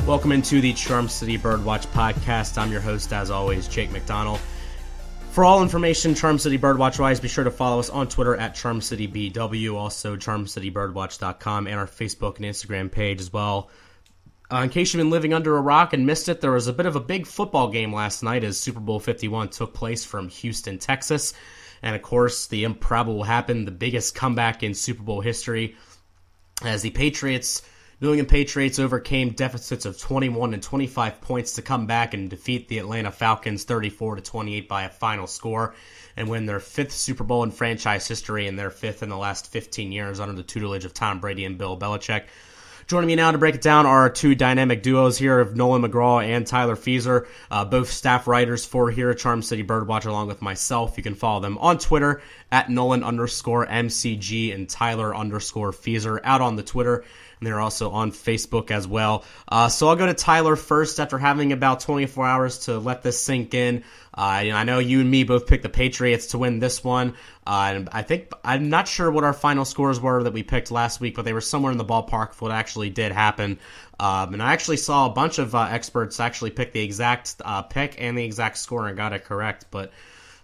Welcome into the Charm City Birdwatch podcast. I'm your host, as always, Jake McDonald. For all information Charm City Birdwatch-wise, be sure to follow us on Twitter at CharmCityBW, also CharmCityBirdwatch.com, and our Facebook and Instagram page as well. In case you've been living under a rock and missed it, there was a bit of a big football game last night as Super Bowl 51 took place from Houston, Texas. And of course, the improbable happened, the biggest comeback in Super Bowl history, as the New England Patriots overcame deficits of 21 and 25 points to come back and defeat the Atlanta Falcons 34-28 by a final score and win their fifth Super Bowl in franchise history and their fifth in the last 15 years under the tutelage of Tom Brady and Bill Belichick. Joining me now to break it down are our two dynamic duos here of Nolan McGraw and Tyler Fieser, both staff writers for here at Charm City Birdwatch, along with myself. You can follow them on Twitter at Nolan_MCG and Tyler_Fieser out on the Twitter. And they're also on Facebook as well. So I'll go to Tyler first after having about 24 hours to let this sink in. I know you and me both picked the Patriots to win this one. And I'm not sure what our final scores were that we picked last week, but they were somewhere in the ballpark of what actually did happen. And I actually saw a bunch of experts actually pick the exact pick and the exact score and got it correct. But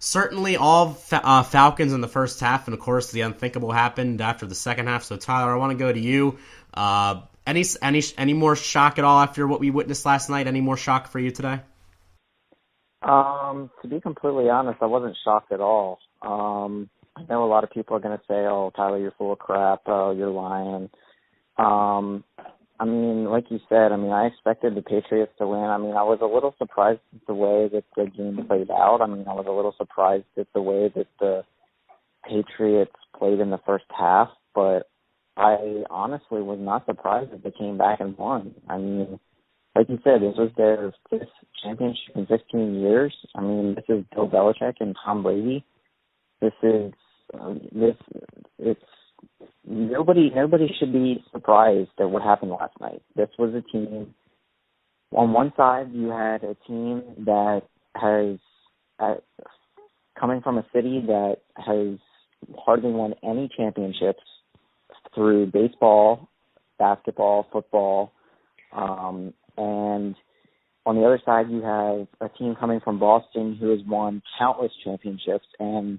certainly all Falcons in the first half, and of course the unthinkable happened after the second half. So Tyler, I want to go to you. Any more shock at all after what we witnessed last night? Any more shock for you today? To be completely honest, I wasn't shocked at all. I know a lot of people are going to say, "Oh, Tyler, you're full of crap. Oh, you're lying." I mean, like you said, I expected the Patriots to win. I was a little surprised at the way that the game played out. I was a little surprised at the way that the Patriots played in the first half, but I honestly was not surprised that they came back and won. Like you said, this was their fifth championship in 15 years. This is Bill Belichick and Tom Brady. Nobody should be surprised at what happened last night. This was a team. On one side, you had a team that has, coming from a city that has hardly won any championships through baseball, basketball, football, and on the other side, you have a team coming from Boston who has won countless championships, and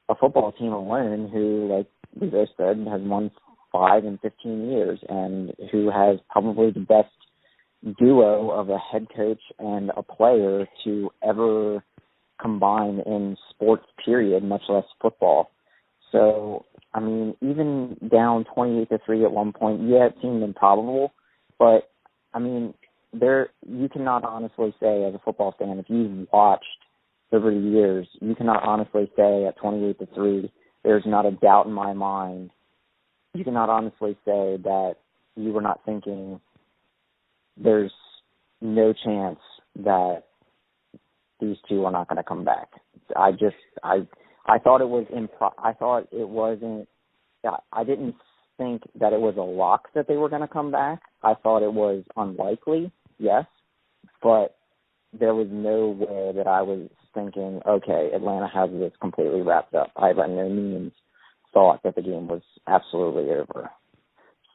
a football team alone who, like we just said, has won 5 in 15 years, and who has probably the best duo of a head coach and a player to ever combine in sports, period, much less football. So, even down 28-3 at one point, yeah, it seemed improbable, but, you cannot honestly say as a football fan, if you've watched over the years, you cannot honestly say at 28-3, there's not a doubt in my mind. You cannot honestly say that you were not thinking there's no chance that these two are not going to come back. I thought it was I didn't think that it was a lock that they were going to come back. I thought it was unlikely, yes, but there was no way that I was thinking, okay, Atlanta has this completely wrapped up. I by no means thought that the game was absolutely over.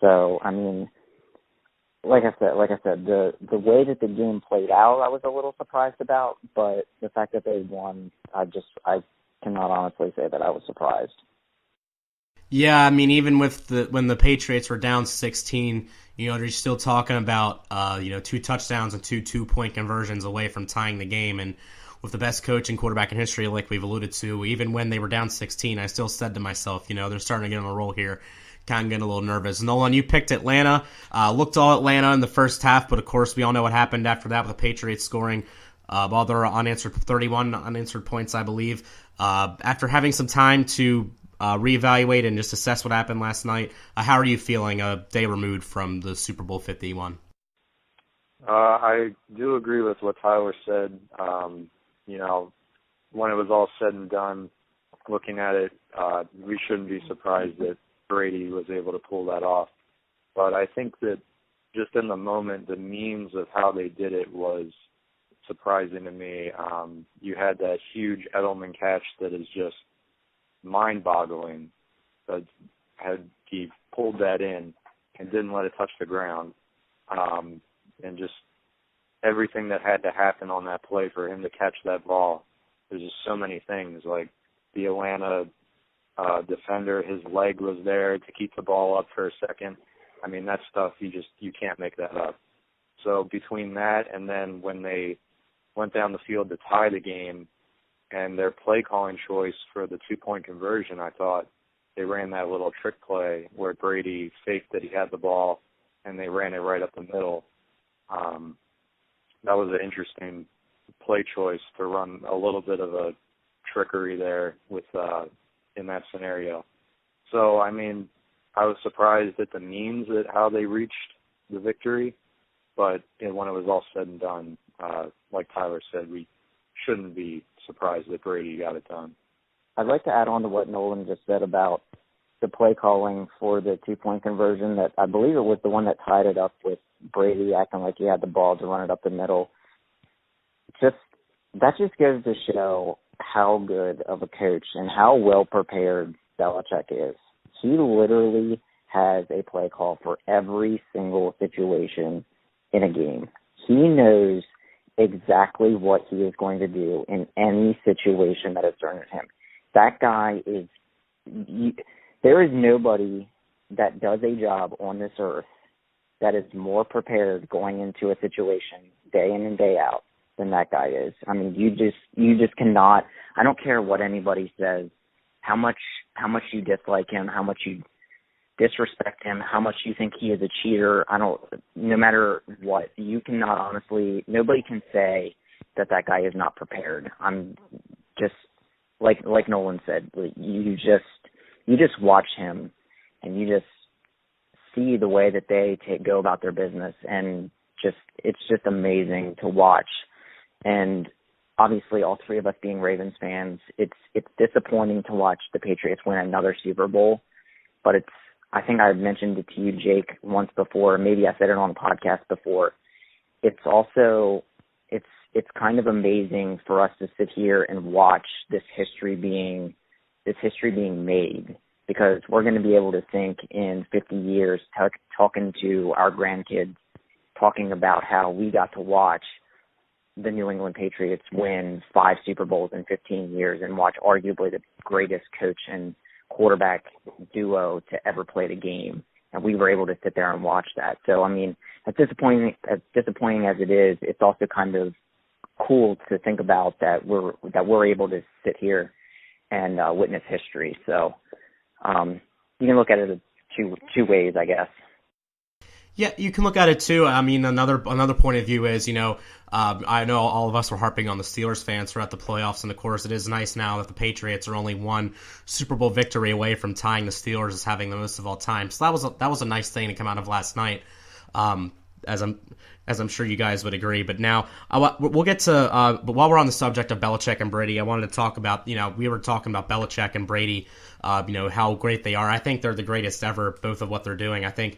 So, like I said, the way that the game played out, I was a little surprised about, but the fact that they won, I cannot honestly say that I was surprised. Yeah, even with when the Patriots were down 16, they're still talking about 2 touchdowns and 2 2-point conversions away from tying the game, and with the best coach and quarterback in history, like we've alluded to, even when they were down 16, I still said to myself, they're starting to get on a roll here. Kind of getting a little nervous. Nolan, you picked Atlanta. Looked all Atlanta in the first half, but of course we all know what happened after that with the Patriots scoring all their 31 unanswered points, I believe. After having some time to reevaluate and just assess what happened last night, how are you feeling a day removed from the Super Bowl 51? I do agree with what Tyler said. When it was all said and done, looking at it, we shouldn't be surprised that Brady was able to pull that off. But I think that just in the moment, the means of how they did it was surprising to me. You had that huge Edelman catch that is just mind-boggling. But had he pulled that in and didn't let it touch the ground, and just everything that had to happen on that play for him to catch that ball. There's just so many things, like the Atlanta defender, his leg was there to keep the ball up for a second. I mean, that stuff, you can't make that up. So between that and then when they went down the field to tie the game and their play calling choice for the 2-point conversion, I thought they ran that little trick play where Brady faked that he had the ball and they ran it right up the middle. That was an interesting play choice to run a little bit of a trickery there with in that scenario. So, I mean, I was surprised at the means at how they reached the victory, but when it was all said and done, like Tyler said, we shouldn't be surprised that Brady got it done. I'd like to add on to what Nolan just said about the play calling for the 2-point conversion, that I believe it was the one that tied it up with Brady acting like he had the ball to run it up the middle. That just goes to show how good of a coach and how well prepared Belichick is. He literally has a play call for every single situation in a game. He knows exactly what he is going to do in any situation that is thrown at him. That guy is there is nobody that does a job on this earth that is more prepared going into a situation day in and day out than that guy is. I mean, you just cannot. I don't care what anybody says, how much you dislike him, how much you disrespect him, how much you think he is a cheater. No matter what, you cannot honestly. Nobody can say that guy is not prepared. I'm just like Nolan said. You just watch him, and you just see the way that they go about their business, and it's just amazing to watch. And obviously, all three of us being Ravens fans, it's disappointing to watch the Patriots win another Super Bowl. But I think I've mentioned it to you, Jake, once before. Maybe I said it on the podcast before. It's also it's kind of amazing for us to sit here and watch this history being made, because we're going to be able to think in 50 years, talking to our grandkids, talking about how we got to watch the New England Patriots win 5 Super Bowls in 15 years and watch arguably the greatest coach and quarterback duo to ever play the game. And we were able to sit there and watch that. So, I mean, as disappointing as it is, it's also kind of cool to think about that we're able to sit here and witness history. So you can look at it two ways, I guess. Yeah, you can look at it too. I mean, another point of view is, I know all of us were harping on the Steelers fans throughout the playoffs, and of course it is nice now that the Patriots are only one Super Bowl victory away from tying the Steelers as having the most of all time. So that was a nice thing to come out of last night, as I'm sure you guys would agree. But now we'll get to. But while we're on the subject of Belichick and Brady, I wanted to talk about. We were talking about Belichick and Brady. How great they are. I think they're the greatest ever, both of what they're doing. I think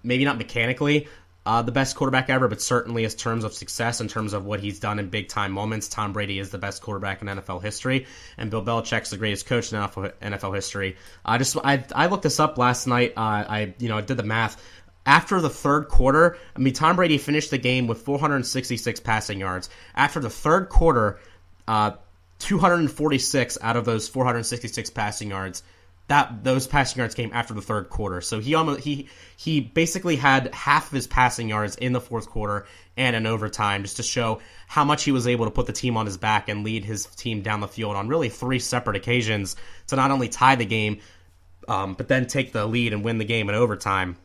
maybe not mechanically the best quarterback ever, but certainly in terms of success, in terms of what he's done in big-time moments, Tom Brady is the best quarterback in NFL history, and Bill Belichick's the greatest coach in NFL history. I looked this up last night. I did the math. After the third quarter, Tom Brady finished the game with 466 passing yards. After the third quarter, 246 out of those 466 passing yards, those passing yards came after the third quarter. So he basically had half of his passing yards in the fourth quarter and in overtime, just to show how much he was able to put the team on his back and lead his team down the field on really 3 separate occasions to not only tie the game, but then take the lead and win the game in overtime.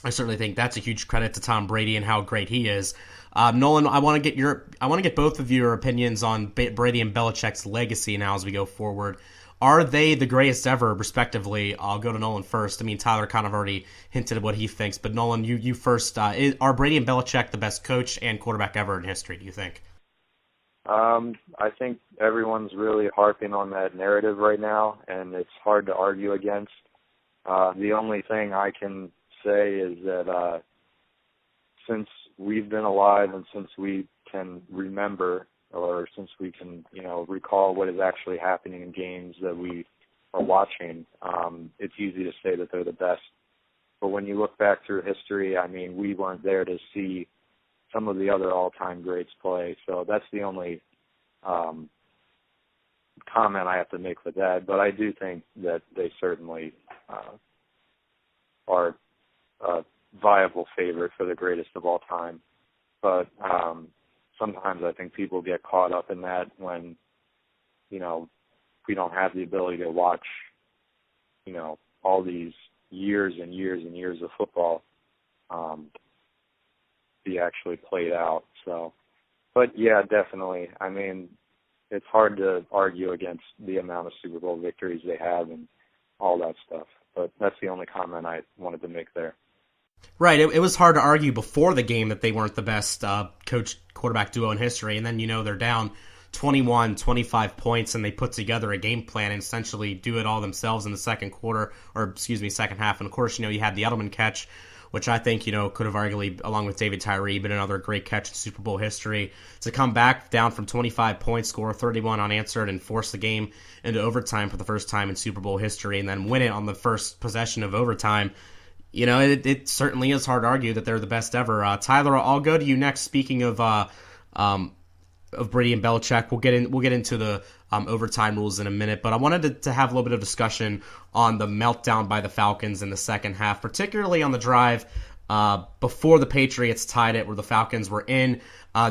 I certainly think that's a huge credit to Tom Brady and how great he is. Nolan, I want to get both of your opinions on Brady and Belichick's legacy now as we go forward. Are they the greatest ever, respectively? I'll go to Nolan first. Tyler kind of already hinted at what he thinks, but Nolan, you first. Are Brady and Belichick the best coach and quarterback ever in history, do you think? I think everyone's really harping on that narrative right now, and it's hard to argue against. The only thing I can say is that since we've been alive and since we can remember, or since we can, recall what is actually happening in games that we are watching, it's easy to say that they're the best But when you look back through history, I mean, we weren't there to see some of the other all-time greats play. So that's the only comment I have to make with that. But I do think that they certainly are a viable favorite for the greatest of all time. But sometimes I think people get caught up in that when, you know, we don't have the ability to watch, you know, all these years and years and years of football be actually played out. So, but yeah, definitely. I mean, it's hard to argue against the amount of Super Bowl victories they have and all that stuff. But that's the only comment I wanted to make there. Right. It was hard to argue before the game that they weren't the best coach-quarterback duo in history. And then, you know, they're down 21, 25 points, and they put together a game plan and essentially do it all themselves in the second half. And, of course, you know, you had the Edelman catch, which I think, you know, could have arguably, along with David Tyree, been another great catch in Super Bowl history. To come back down from 25 points, score 31 unanswered, and force the game into overtime for the first time in Super Bowl history, and then win it on the first possession of overtime. You know, it certainly is hard to argue that they're the best ever. Tyler, I'll go to you next. Speaking of Brady and Belichick, we'll get into the overtime rules in a minute, but I wanted to have a little bit of discussion on the meltdown by the Falcons in the second half, particularly on the drive before the Patriots tied it, where the Falcons were in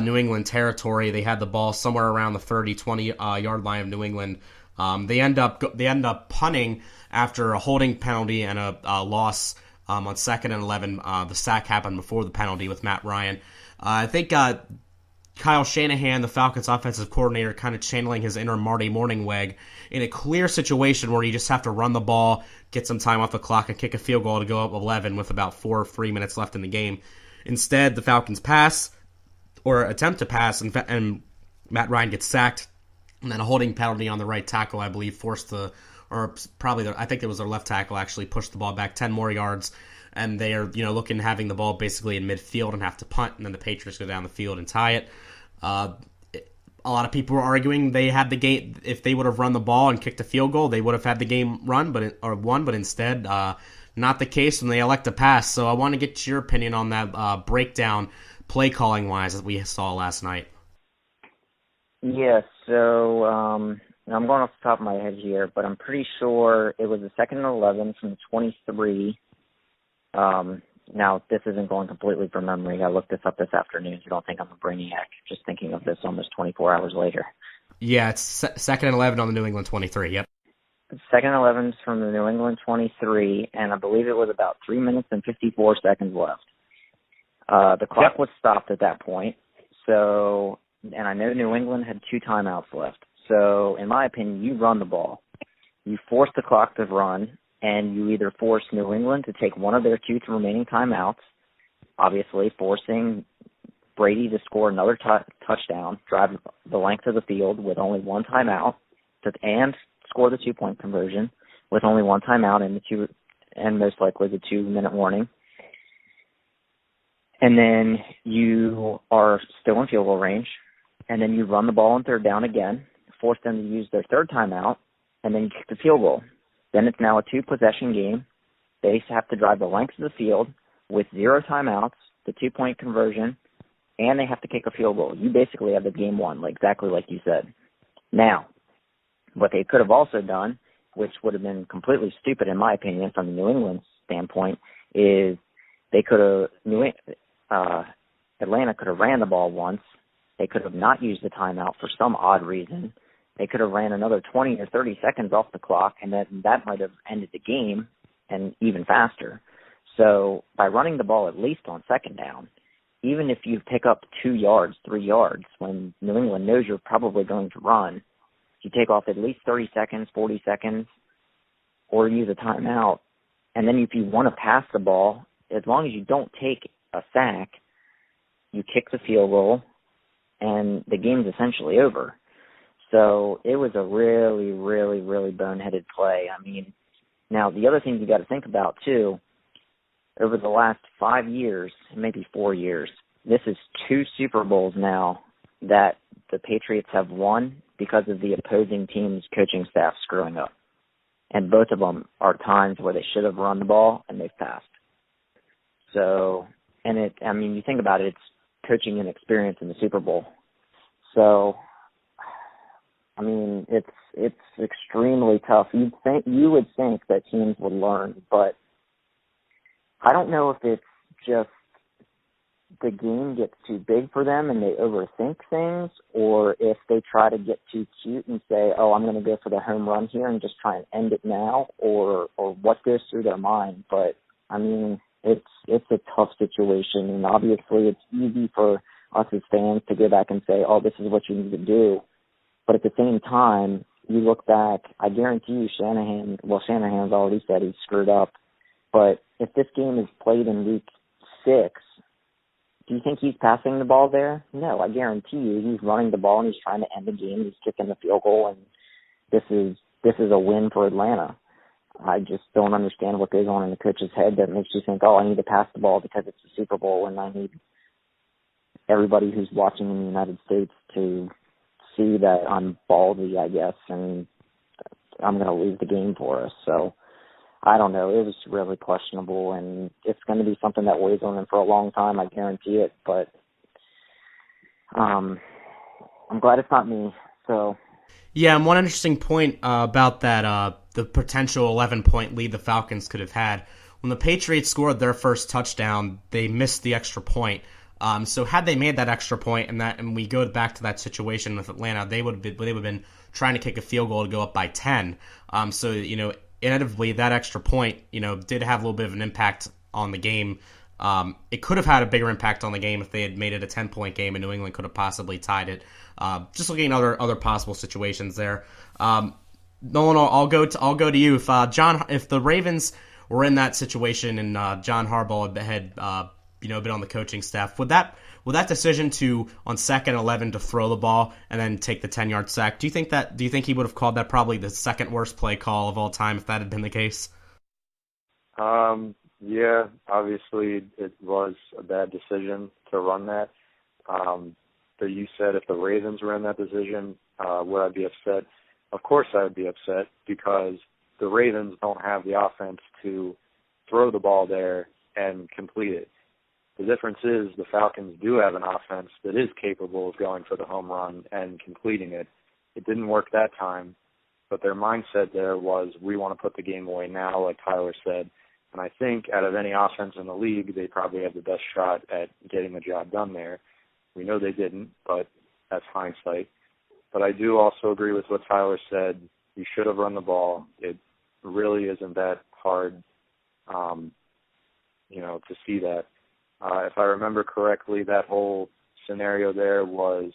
New England territory. They had the ball somewhere around the 30-20 yard line of New England. They end up punting after a holding penalty and a loss. On 2nd and 11, the sack happened before the penalty with Matt Ryan. I think Kyle Shanahan, the Falcons offensive coordinator, kind of channeling his inner Marty Mornhinweg in a clear situation where you just have to run the ball, get some time off the clock, and kick a field goal to go up 11 with about 4 or 3 minutes left in the game. Instead, the Falcons pass, or attempt to pass, and Matt Ryan gets sacked, and then a holding penalty on the right tackle, I believe, I think it was their left tackle, actually pushed the ball back 10 more yards, and they are, you know, having the ball basically in midfield and have to punt, and then the Patriots go down the field and tie it. A lot of people were arguing they had the game. If they would have run the ball and kicked a field goal, they would have had the game won, but instead, not the case, and they elect to pass. So I want to get your opinion on that breakdown, play calling wise, that we saw last night. Yeah, so I'm going off the top of my head here, but I'm pretty sure it was the 2nd and 11 from the 23. Now, this isn't going completely from memory. I looked this up this afternoon, so don't think I'm a brainiac, just thinking of this almost 24 hours later. Yeah, it's 2nd and 11 on the New England 23, yep. 2nd and 11 from the New England 23, and I believe it was about 3 minutes and 54 seconds left. The clock was stopped at that point, so, and I know New England had 2 timeouts left. So, in my opinion, you run the ball. You force the clock to run, and you either force New England to take one of their 2 remaining timeouts, obviously forcing Brady to score another touchdown, drive the length of the field with only 1 timeout, and score the 2-point conversion with only 1 timeout and most likely the 2-minute warning. And then you are still in field goal range, and then you run the ball on 3rd down again, force them to use their 3rd timeout, and then you kick the field goal. Then it's now a 2-possession game. They have to drive the length of the field with 0 timeouts, the 2-point conversion, and they have to kick a field goal. You basically have the game won, exactly like you said. Now, what they could have also done, which would have been completely stupid in my opinion from the New England standpoint, is they could have Atlanta could have ran the ball once. They could have not used the timeout for some odd reason. They could have ran another 20 or 30 seconds off the clock, and then that might have ended the game, and even faster. So by running the ball at least on 2nd down, even if you pick up 2 yards, 3 yards, when New England knows you're probably going to run, you take off at least 30 seconds, 40 seconds, or use a timeout. And then if you want to pass the ball, as long as you don't take a sack, you kick the field goal, and the game's essentially over. So it was a really, really, really boneheaded play. I mean, now the other thing you got to think about, too, over the last 5 years, maybe 4 years, this is 2 Super Bowls now that the Patriots have won because of the opposing team's coaching staff screwing up. And both of them are times where they should have run the ball and they've passed. So, and you think about it, it's coaching and experience in the Super Bowl. So, it's extremely tough. You would think that teams would learn, but I don't know if it's just the game gets too big for them and they overthink things, or if they try to get too cute and say, oh, I'm going to go for the home run here and just try and end it now, or what goes through their mind. But, it's a tough situation, and obviously it's easy for us as fans to go back and say, oh, this is what you need to do. But at the same time, you look back, I guarantee you Shanahan's already said he's screwed up. But if this game is played in week 6, do you think he's passing the ball there? No, I guarantee you he's running the ball and he's trying to end the game. He's kicking the field goal, and this is a win for Atlanta. I just don't understand what goes on in the coach's head that makes you think, oh, I need to pass the ball because it's the Super Bowl, and I need everybody who's watching in the United States to see that I'm ballsy, I guess, and I'm going to lose the game for us. So I don't know. It was really questionable, and it's going to be something that weighs on him for a long time. I guarantee it. But I'm glad it's not me. So yeah, and one interesting point about that, the potential 11-point lead the Falcons could have had. When the Patriots scored their first touchdown, they missed the extra point. So had they made that extra point, and we go back to that situation with Atlanta, they would have been trying to kick a field goal to go up by 10. So inevitably that extra point, did have a little bit of an impact on the game. It could have had a bigger impact on the game if they had made it a 10-point game, and New England could have possibly tied it. Just looking at other possible situations there. Nolan, I'll go to you. If the Ravens were in that situation and John Harbaugh had been on the coaching staff, would that decision to on 2nd and 11 to throw the ball and then take the 10-yard sack, do you think he would have called that probably the second worst play call of all time if that had been the case? Yeah, obviously it was a bad decision to run that. But you said if the Ravens were in that decision, would I be upset? Of course I would be upset, because the Ravens don't have the offense to throw the ball there and complete it. The difference is the Falcons do have an offense that is capable of going for the home run and completing it. It didn't work that time, but their mindset there was, we want to put the game away now, like Tyler said. And I think out of any offense in the league, they probably have the best shot at getting the job done there. We know they didn't, but that's hindsight. But I do also agree with what Tyler said. You should have run the ball. It really isn't that hard, to see that. If I remember correctly, that whole scenario there was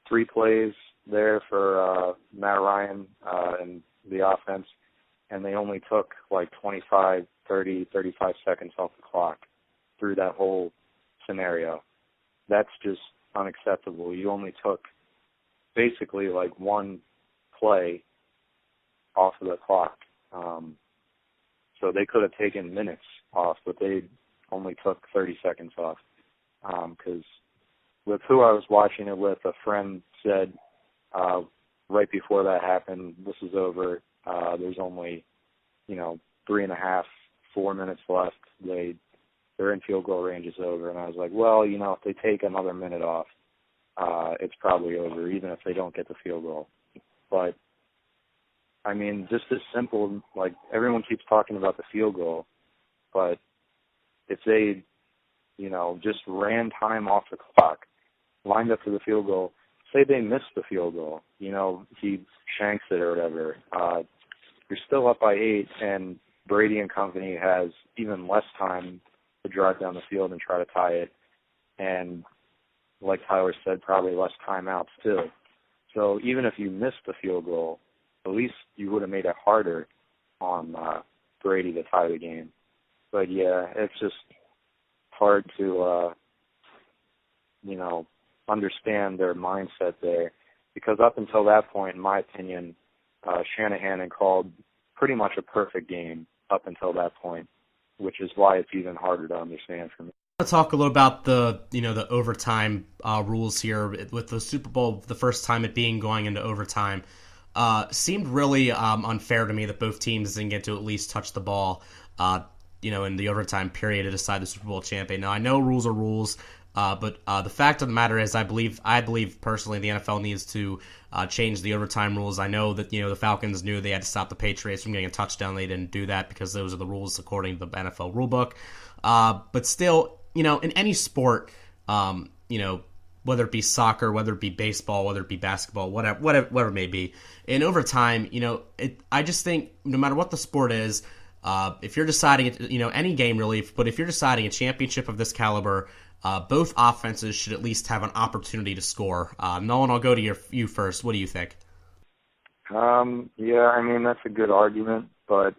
3 plays there for Matt Ryan and the offense, and they only took like 25, 30, 35 seconds off the clock through that whole scenario. That's just unacceptable. You only took basically like 1 play off of the clock. So they could have taken minutes off, but they only took 30 seconds off. Because with who I was watching it with, a friend said right before that happened, this is over. There's only, 3.5, 4 minutes left. Their in field goal range is over. And I was like, well, if they take another minute off, it's probably over, even if they don't get the field goal. But, just as simple, like everyone keeps talking about the field goal, but if they, just ran time off the clock, lined up for the field goal, say they missed the field goal, he shanks it or whatever, you're still up by 8, and Brady and company has even less time to drive down the field and try to tie it. And like Tyler said, probably less timeouts too. So even if you missed the field goal, at least you would have made it harder on Brady to tie the game. But yeah, it's just hard to, understand their mindset there, because up until that point, in my opinion, Shanahan had called pretty much a perfect game up until that point, which is why it's even harder to understand for me. I want to talk a little about the overtime rules here with the Super Bowl. The first time it being going into overtime seemed really unfair to me that both teams didn't get to at least touch the ball. in the overtime period to decide the Super Bowl champion. Now, I know rules are rules, but the fact of the matter is I believe personally the NFL needs to change the overtime rules. I know that, the Falcons knew they had to stop the Patriots from getting a touchdown. They didn't do that because those are the rules according to the NFL rulebook. But still, in any sport, whether it be soccer, whether it be baseball, whether it be basketball, whatever it may be, in overtime, I just think no matter what the sport is, if you're deciding, any game really, but if you're deciding a championship of this caliber, both offenses should at least have an opportunity to score. Nolan, I'll go to you first. What do you think? Yeah, that's a good argument, but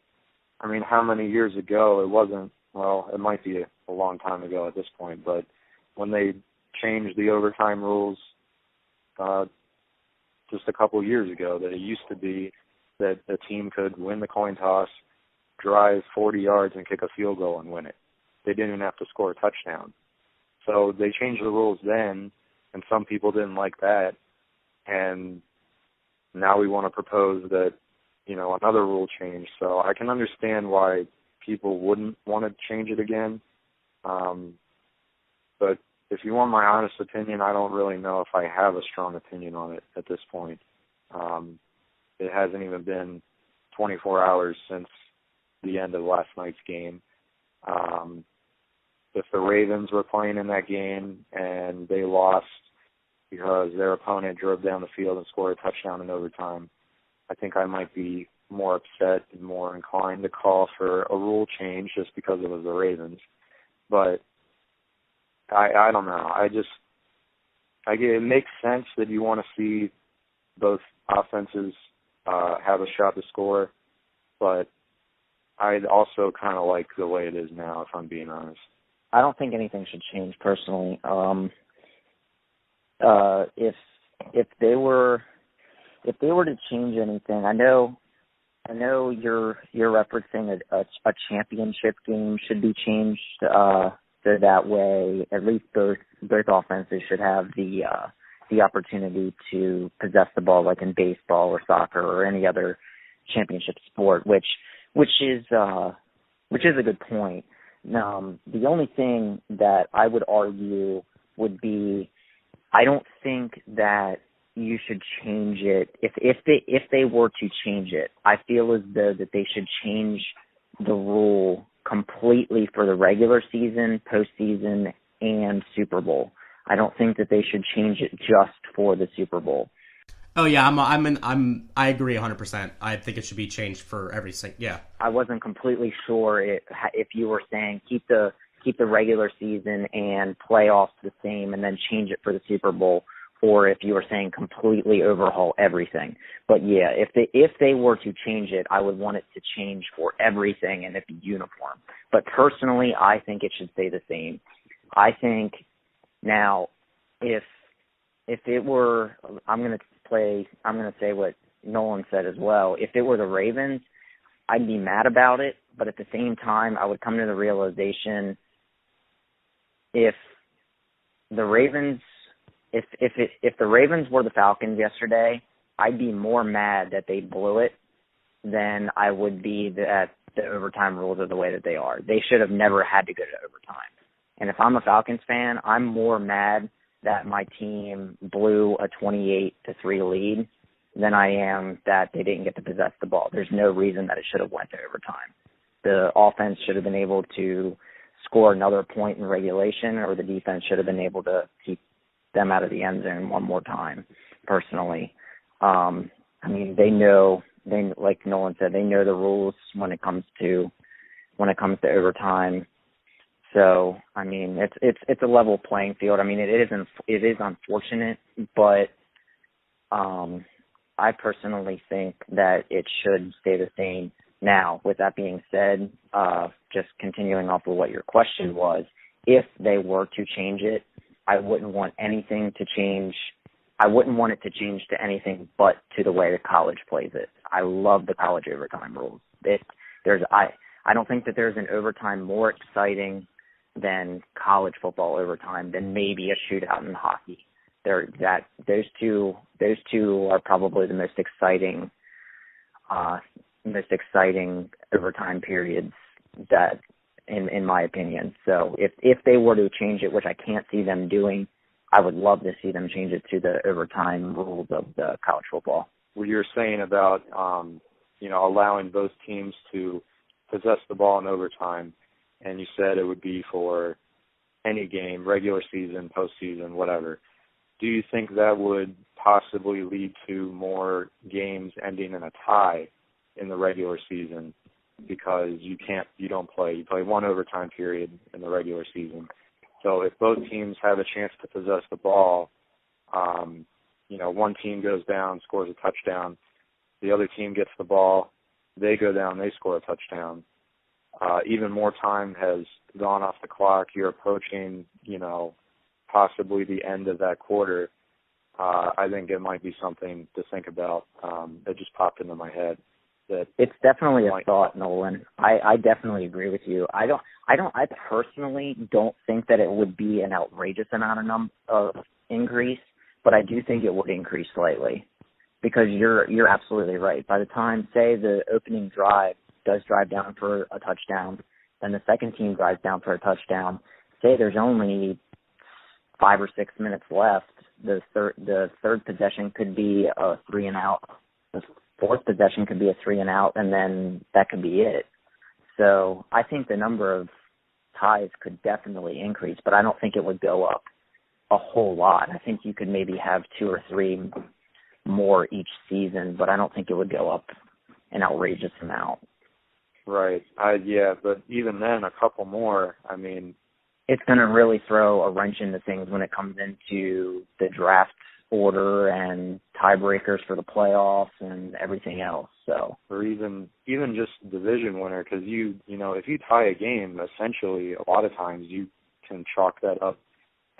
how many years ago it wasn't? Well, it might be a long time ago at this point, but when they changed the overtime rules just a couple years ago, that it used to be that a team could win the coin toss, drive 40 yards and kick a field goal and win it. They didn't even have to score a touchdown. So they changed the rules then, and some people didn't like that. And now we want to propose that, another rule change. So I can understand why people wouldn't want to change it again. But if you want my honest opinion, I don't really know if I have a strong opinion on it at this point. It hasn't even been 24 hours since the end of last night's game. If the Ravens were playing in that game and they lost because their opponent drove down the field and scored a touchdown in overtime, I think I might be more upset and more inclined to call for a rule change just because it was the Ravens. But I don't know. It makes sense that you want to see both offenses have a shot to score, but I also kind of like the way it is now, if I'm being honest. I don't think anything should change personally. If they were to change anything, I know you're referencing a championship game should be changed so that way at least both offenses should have the opportunity to possess the ball, like in baseball or soccer or any other championship sport, which is a good point. The only thing that I would argue would be, I don't think that you should change it. If they were to change it, I feel as though that they should change the rule completely for the regular season, postseason, and Super Bowl. I don't think that they should change it just for the Super Bowl. Oh yeah, I agree 100%. I think it should be changed for everything. Yeah. I wasn't completely sure if you were saying keep the regular season and playoffs the same and then change it for the Super Bowl, or if you were saying completely overhaul everything. But yeah, if they were to change it, I would want it to change for everything and it be uniform. But personally, I think it should stay the same. I think now if it were, I'm going to say what Nolan said as well. If it were the Ravens, I'd be mad about it, but at the same time, I would come to the realization if the Ravens were the Falcons yesterday, I'd be more mad that they blew it than I would be that the overtime rules are the way that they are. They should have never had to go to overtime. And if I'm a Falcons fan, I'm more mad that my team blew a 28-3 lead than I am that they didn't get to possess the ball. There's no reason that it should have went to overtime. The offense should have been able to score another point in regulation, or the defense should have been able to keep them out of the end zone one more time, personally. They know, like Nolan said, they know the rules when it comes to overtime. So, it's a level playing field. It is unfortunate, but I personally think that it should stay the same. Now, with that being said, just continuing off of what your question was, if they were to change it, I wouldn't want anything to change. I wouldn't want it to change to anything but to the way the college plays it. I love the college overtime rules. I don't think that there's an overtime more exciting than college football overtime than maybe a shootout in hockey. Those two are probably the most exciting overtime periods that in my opinion. So if they were to change it, which I can't see them doing, I would love to see them change it to the overtime rules of the college football. What you're saying about, allowing both teams to possess the ball in overtime, and you said it would be for any game, regular season, postseason, whatever. Do you think that would possibly lead to more games ending in a tie in the regular season because you play one overtime period in the regular season? So if both teams have a chance to possess the ball, one team goes down, scores a touchdown, the other team gets the ball, they go down, they score a touchdown. Even more time has gone off the clock. You're approaching, possibly the end of that quarter. I think it might be something to think about. It just popped into my head. It's definitely a thought, Nolan. I definitely agree with you. I personally don't think that it would be an outrageous amount of increase, but I do think it would increase slightly because you're absolutely right. By the time, say, the opening drive does drive down for a touchdown, then the second team drives down for a touchdown. Say there's only 5 or 6 minutes left. The third possession could be a 3-and-out. The fourth possession could be a 3-and-out, and then that could be it. So I think the number of ties could definitely increase, but I don't think it would go up a whole lot. I think you could maybe have 2 or 3 more each season, but I don't think it would go up an outrageous amount. Right. But even then, a couple more, it's going to really throw a wrench into things when it comes into the draft order and tiebreakers for the playoffs and everything else. So, or even just division winner, because if you tie a game, essentially a lot of times you can chalk that up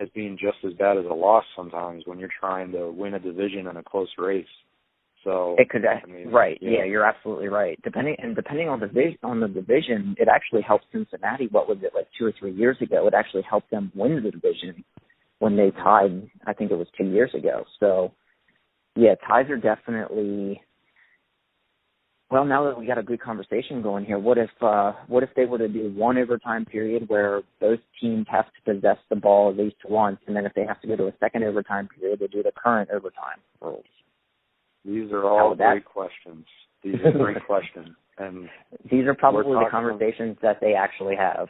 as being just as bad as a loss sometimes when you're trying to win a division in a close race. So it could, right? Yeah, you're absolutely right. Depending on the division, it actually helped Cincinnati. What was it, like 2 or 3 years ago? It actually helped them win the division when they tied. I think it was 2 years ago. So yeah, ties are definitely. Well, now that we got a good conversation going here, what if they were to do one overtime period where both teams have to possess the ball at least once, and then if they have to go to a second overtime period, they do the current overtime rules? These are all great questions. These are great questions. And these are probably the conversations that they actually have.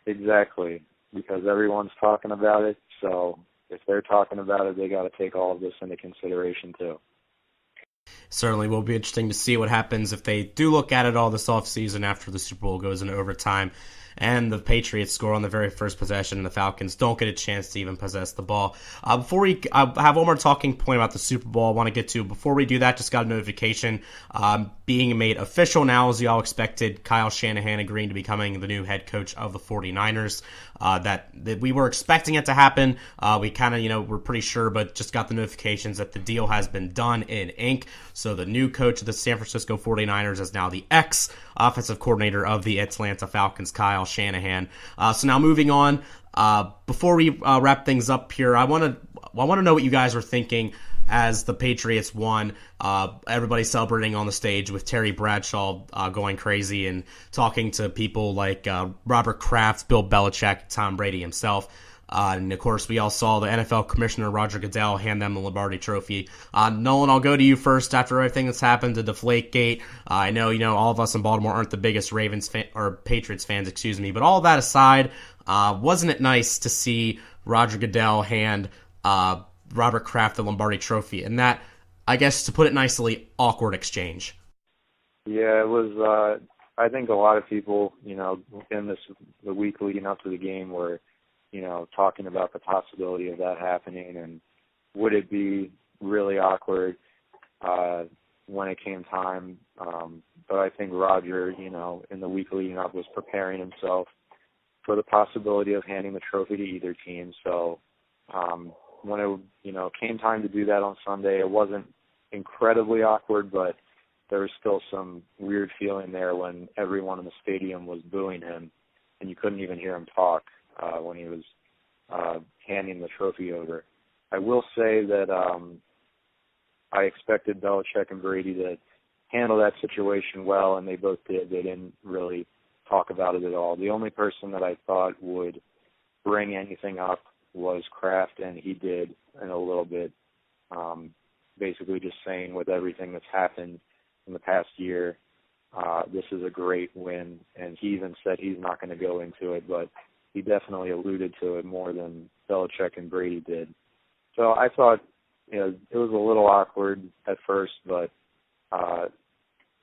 Exactly, because everyone's talking about it. So if they're talking about it, they got to take all of this into consideration too. Certainly will be interesting to see what happens if they do look at it all this offseason after the Super Bowl goes into overtime and the Patriots score on the very first possession and the Falcons don't get a chance to even possess the ball. Before we have one more talking point about the Super Bowl I want to get to. Before we do that, just got a notification being made official now, as you all expected. Kyle Shanahan agreeing to becoming the new head coach of the 49ers. That we were expecting it to happen. We kind of, we're pretty sure, but just got the notifications that the deal has been done in ink. So the new coach of the San Francisco 49ers is now the ex-offensive coordinator of the Atlanta Falcons, Kyle Shanahan. So now moving on, before we wrap things up here, I want to know what you guys were thinking as the Patriots won. Everybody celebrating on the stage with Terry Bradshaw going crazy and talking to people like Robert Kraft, Bill Belichick, Tom Brady himself. And, of course, we all saw the NFL Commissioner Roger Goodell hand them the Lombardi Trophy. Nolan, I'll go to you first after everything that's happened to Deflategate. I know, all of us in Baltimore aren't the biggest Patriots fans, but all that aside, wasn't it nice to see Roger Goodell hand Robert Kraft the Lombardi Trophy? And that, I guess, to put it nicely, awkward exchange. Yeah, it was, I think a lot of people, in the week leading up to the game were, talking about the possibility of that happening and would it be really awkward when it came time. But I think Roger, in the week leading up was preparing himself for the possibility of handing the trophy to either team. So when it, came time to do that on Sunday, it wasn't incredibly awkward, but there was still some weird feeling there when everyone in the stadium was booing him and you couldn't even hear him talk when he was handing the trophy over. I will say that I expected Belichick and Brady to handle that situation well, and they both did. They didn't really talk about it at all. The only person that I thought would bring anything up was Kraft, and he did in a little bit, basically just saying with everything that's happened in the past year, this is a great win, and he even said he's not going to go into it, but he definitely alluded to it more than Belichick and Brady did. So I thought, it was a little awkward at first, but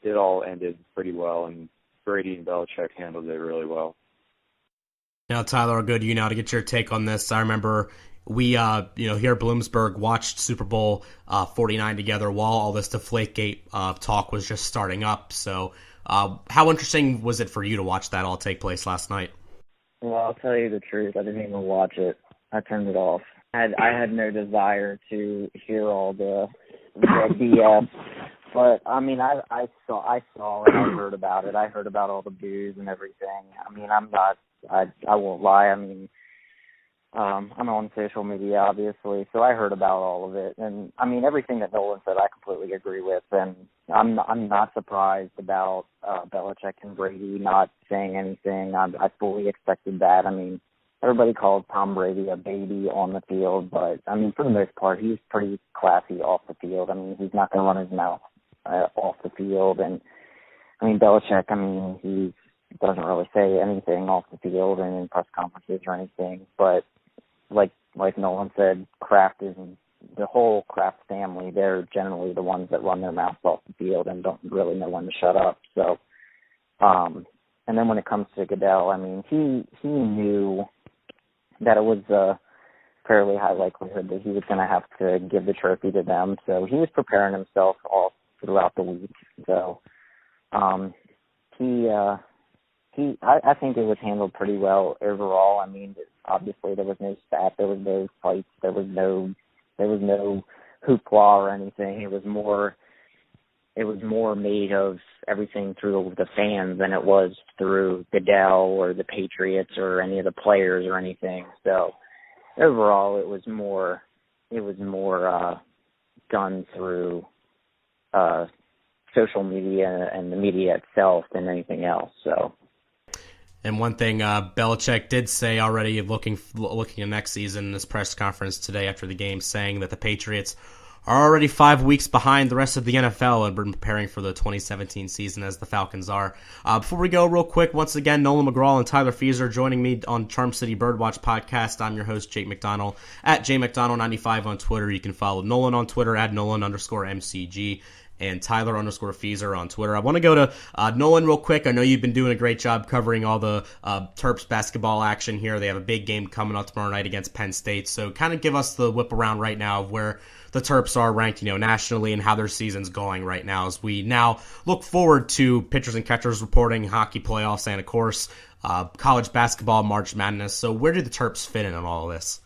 it all ended pretty well, and Brady and Belichick handled it really well. Now, Tyler, I'll go to you now to get your take on this. I remember we, here at Bloomsburg, watched Super Bowl 49 together while all this Deflategate talk was just starting up. So how interesting was it for you to watch that all take place last night? Well, I'll tell you the truth. I didn't even watch it. I turned it off. I had no desire to hear all the BS. But I mean, I saw it. I heard about it. I heard about all the boos and everything. I mean, I won't lie. I mean, I'm on social media, obviously, so I heard about all of it. And I mean, everything that Nolan said, I completely agree with. And I'm not surprised about Belichick and Brady not saying anything. I fully expected that. I mean, everybody called Tom Brady a baby on the field, but I mean, for the most part, he's pretty classy off the field. I mean, he's not going to run his mouth off the field. And I mean, Belichick, I mean, he doesn't really say anything off the field and in press conferences or anything. But like Nolan said, Kraft is the whole Kraft family. They're generally the ones that run their mouths off the field and don't really know when to shut up. So, and then when it comes to Goodell, I mean, he knew that it was a fairly high likelihood that he was going to have to give the trophy to them. So he was preparing himself all throughout the week. So I think it was handled pretty well overall. I mean, obviously there was no spat, there was no fights, there was no hoopla or anything. It was more made of everything through the fans than it was through Goodell or the Patriots or any of the players or anything. So overall, it was more done through social media and the media itself than anything else. So. And one thing Belichick did say already, looking at next season in his press conference today after the game, saying that the Patriots are already 5 weeks behind the rest of the NFL and been preparing for the 2017 season as the Falcons are. Before we go, real quick, once again, Nolan McGraw and Tyler Fieser joining me on Charm City Birdwatch Podcast. I'm your host, Jake McDonald, at JMcDonald95 on Twitter. You can follow Nolan on Twitter at Nolan_MCG. And Tyler_Fieser on Twitter. I want to go to Nolan real quick. I know you've been doing a great job covering all the Terps basketball action here. They have a big game coming up tomorrow night against Penn State. So kind of give us the whip around right now of where the Terps are ranked, nationally and how their season's going right now as we now look forward to pitchers and catchers reporting, hockey playoffs, and of course, college basketball, March Madness. So where do the Terps fit in on all of this?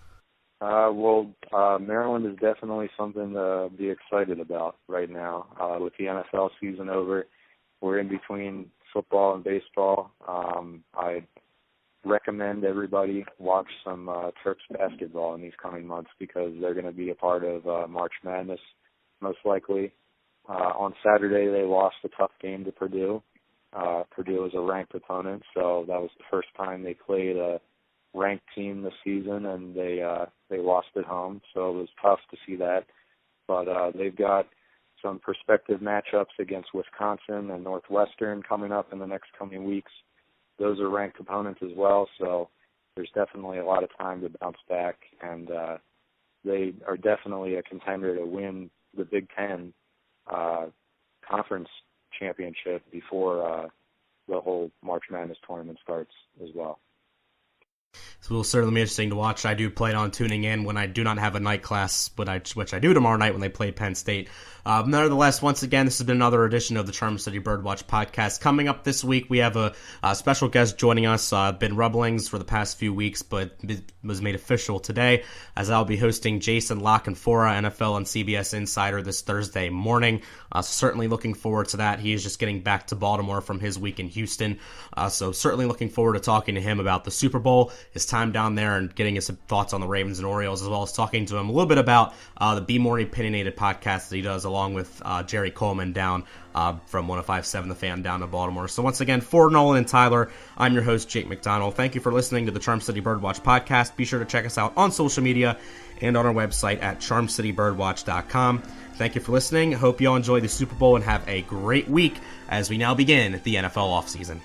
Maryland is definitely something to be excited about right now. With the NFL season over, we're in between football and baseball. I recommend everybody watch some Terps basketball in these coming months because they're going to be a part of March Madness, most likely. On Saturday, they lost a tough game to Purdue. Purdue is a ranked opponent, so that was the first time they played a ranked team this season, and they lost at home, so it was tough to see that. But they've got some prospective matchups against Wisconsin and Northwestern coming up in the next coming weeks. Those are ranked opponents as well, so there's definitely a lot of time to bounce back, and they are definitely a contender to win the Big Ten conference championship before the whole March Madness tournament starts as well. So it will certainly be interesting to watch. I do plan on tuning in when I do not have a night class, which I do tomorrow night when they play Penn State. Nevertheless, once again, this has been another edition of the Charm City Birdwatch Podcast. Coming up this week, we have a special guest joining us. Been rumblings for the past few weeks, but it was made official today, as I'll be hosting Jason La Canfora, NFL on CBS Insider, this Thursday morning. Certainly looking forward to that. He is just getting back to Baltimore from his week in Houston, so certainly looking forward to talking to him about the Super Bowl, his time down there and getting his thoughts on the Ravens and Orioles, as well as talking to him a little bit about the Be More Opinionated podcast that he does along with Jerry Coleman down from 105.7 The Fan down to Baltimore. So once again, for Nolan and Tyler, I'm your host, Jake McDonald. Thank you for listening to the Charm City Birdwatch podcast. Be sure to check us out on social media and on our website at charmcitybirdwatch.com. Thank you for listening. Hope you all enjoy the Super Bowl and have a great week as we now begin the NFL offseason.